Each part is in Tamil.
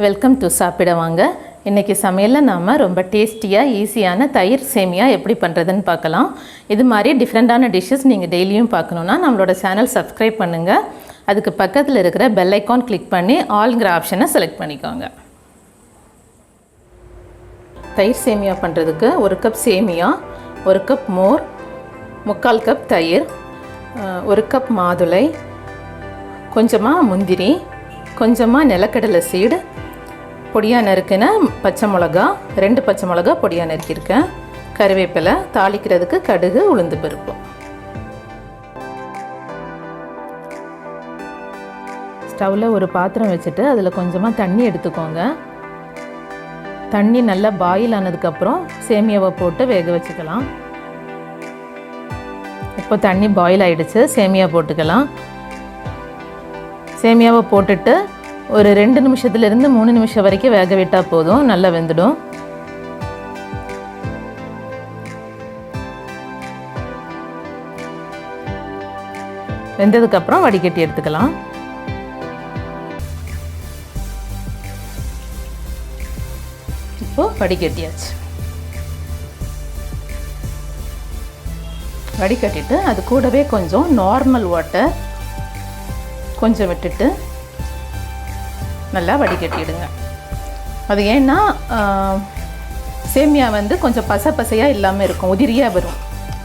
வெல்கம் டு சாப்பிட வாங்க. இன்றைக்கி சமையலில் நாம் ரொம்ப டேஸ்டியாக ஈஸியான தயிர் சேமியா எப்படி பண்ணுறதுன்னு பார்க்கலாம். இது மாதிரி டிஃப்ரெண்ட்டான டிஷ்ஷஸ் நீங்கள் டெய்லியும் பார்க்கணுன்னா நம்மளோட சேனல் சப்ஸ்கிரைப் பண்ணுங்கள். அதுக்கு பக்கத்தில் இருக்கிற பெல் ஐக்கான் கிளிக் பண்ணி ஆல்ங்கிற ஆப்ஷனை செலக்ட் பண்ணிக்கோங்க. தயிர் சேமியா பண்ணுறதுக்கு 1 கப் சேமியா, 1 கப் மோர், 3/4 கப் தயிர், 1 கப் மாதுளை, கொஞ்சமாக முந்திரி, கொஞ்சமாக நிலக்கடலை சீடு, பொடியாக நறுக்கின பச்சை மிளகா, 2 பச்சை மிளகா பொடியாக நறுக்கியிருக்கேன், கருவேப்பிலை, தாளிக்கிறதுக்கு கடுகு, உளுந்து பருப்பு. ஸ்டவ்வில் ஒரு பாத்திரம் வச்சுட்டு அதில் கொஞ்சமாக தண்ணி எடுத்துக்கோங்க. தண்ணி நல்லா பாயில் ஆனதுக்கப்புறம் சேமியாவை போட்டு வேக வச்சுக்கலாம். இப்போ தண்ணி பாயில் ஆகிடுச்சு, சேமியா போட்டுக்கலாம். சேமியாவை போட்டுட்டு ஒரு 2 நிமிஷத்துலேருந்து 3 நிமிஷம் வரைக்கும் வேக விட்டால் போதும், நல்லா வெந்துடும். வெந்ததுக்கப்புறம் வடிகட்டி எடுத்துக்கலாம். இப்போது வடிகட்டியாச்சு. வடிகட்டிட்டு அது கூடவே கொஞ்சம் நார்மல் வாட்டர் கொஞ்சம் விட்டுட்டு நல்லா வடிகட்டிடுங்க. அது ஏன்னா சேமியா கொஞ்சம் பசையாக இல்லாமல் இருக்கும், உதிரியாக வரும்.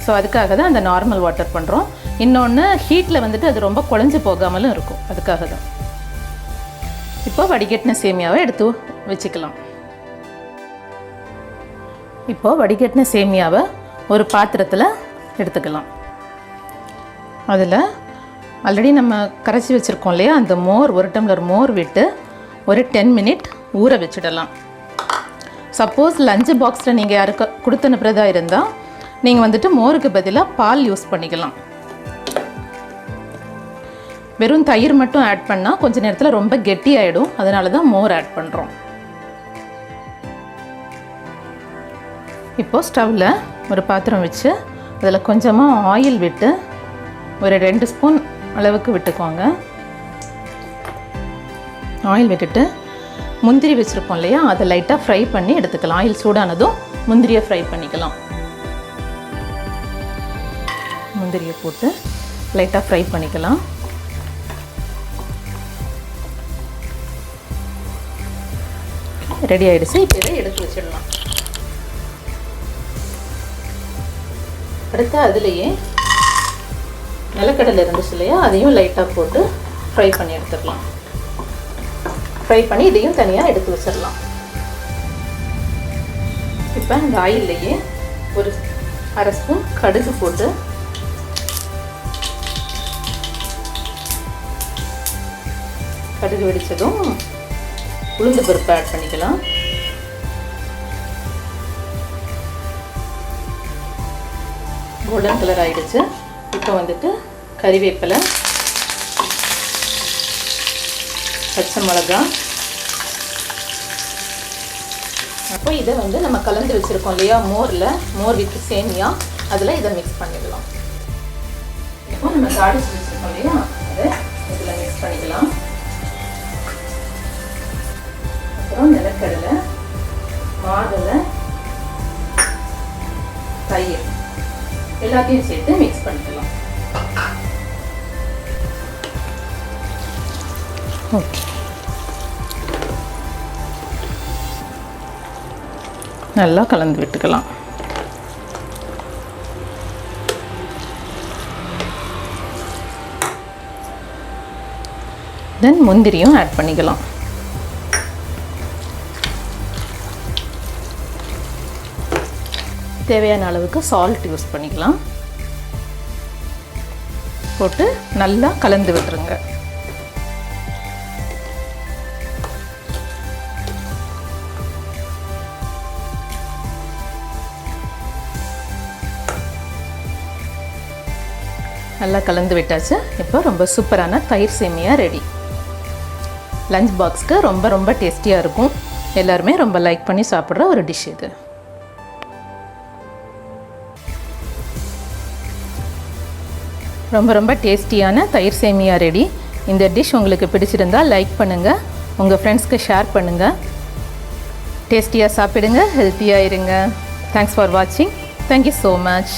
ஸோ அதுக்காக தான் அந்த நார்மல் வாட்டர் பண்ணுறோம். இன்னொன்று ஹீட்டில் அது ரொம்ப குழஞ்சி போகாமலும் இருக்கும், அதுக்காக தான். இப்போ வடிகட்டின சேமியாவை எடுத்து வச்சுக்கலாம். இப்போது வடிகட்டின சேமியாவை ஒரு பாத்திரத்தில் எடுத்துக்கலாம். அதில் ஆல்ரெடி நம்ம கரைச்சி வச்சுருக்கோம் இல்லையா, அந்த மோர் 1 டம்ளர் மோர் விட்டு ஒரு 10 மினிட் ஊற வச்சிடலாம். சப்போஸ் லஞ்ச் பாக்ஸில் நீங்கள் யாருக்கு கொடுத்து அனுப்புறதா இருந்தால் நீங்கள் மோருக்கு பதிலாக பால் யூஸ் பண்ணிக்கலாம். வெறும் தயிர் மட்டும் ஆட் பண்ணால் கொஞ்சம் நேரத்தில் ரொம்ப கெட்டி ஆகிடும், அதனால தான் மோர் ஆட் பண்ணுறோம். இப்போது ஸ்டவ்வில் ஒரு பாத்திரம் வச்சு அதில் கொஞ்சமாக ஆயில் விட்டு ஒரு 2 ஸ்பூன் அளவுக்கு விட்டுக்கோங்க. ஆயில் விட்டுட்டு முந்திரி வச்சுருக்கோம் இல்லையா, அதை லைட்டாக ஃப்ரை பண்ணி எடுத்துக்கலாம். ஆயில் சூடானதும் முந்திரியை ஃப்ரை பண்ணிக்கலாம். முந்திரியை போட்டு லைட்டாக ஃப்ரை பண்ணிக்கலாம். ரெடி ஆகிடுச்சு. இப்போ இதை எடுத்து வச்சிடலாம். அடுத்து அதுலேயே நிலக்கடலை இருந்துச்சு இல்லையா, அதையும் லைட்டாக போட்டு ஃப்ரை பண்ணி எடுத்துடலாம். ஃப்ரை பண்ணி இதையும் தனியாக எடுத்து வச்சிடலாம். இப்போ இந்த ஆயில்லையே ஒரு 1/2 ஸ்பூன் கடுகு போட்டு கடுகு வெடித்ததும் உளுந்து பருப்பு ஆட் பண்ணிக்கலாம். கோல்டன் கலர் ஆகிடுச்சு. இப்போ கறிவேப்பிலை, பச்சை மிளகா, அப்போ இதை நம்ம கலந்து வச்சுருக்கோம் இல்லையா மோர் வித் சேமியா, அதில் இதை மிக்ஸ் பண்ணிடலாம். இப்போ நம்ம தாளிச்சு வச்சுருக்கோம் இல்லையா, அதை இதில் மிக்ஸ் பண்ணிக்கலாம். அப்புறம் நிலக்கடலை, மாதுளை, தயிர் எல்லாத்தையும் சேர்த்து மிக்ஸ் பண்ணிக்கலாம். ஓகே, நல்லா கலந்து விட்டுக்கலாம். தென் முந்திரியும் ஆட் பண்ணிக்கலாம். தேவையான அளவுக்கு சால்ட் யூஸ் பண்ணிக்கலாம். போட்டு நல்லா கலந்து விட்டுருங்க. நல்லா கலந்து விட்டாச்சு. இப்போ ரொம்ப சூப்பரான தயிர் சேமியா ரெடி. லஞ்ச் பாக்ஸ்க்கு ரொம்ப ரொம்ப டேஸ்டியாக இருக்கும். எல்லாருமே ரொம்ப லைக் பண்ணி சாப்பிட்ற ஒரு டிஷ் இது. ரொம்ப ரொம்ப டேஸ்டியான தயிர் சேமியா ரெடி. இந்த டிஷ் உங்களுக்கு பிடிச்சிருந்தால் லைக் பண்ணுங்கள். உங்கள் ஃப்ரெண்ட்ஸ்க்கு ஷேர் பண்ணுங்கள். டேஸ்டியாக சாப்பிடுங்க, ஹெல்த்தியாக இருங்க. தேங்க்ஸ் ஃபார் வாட்சிங். Thank you so much.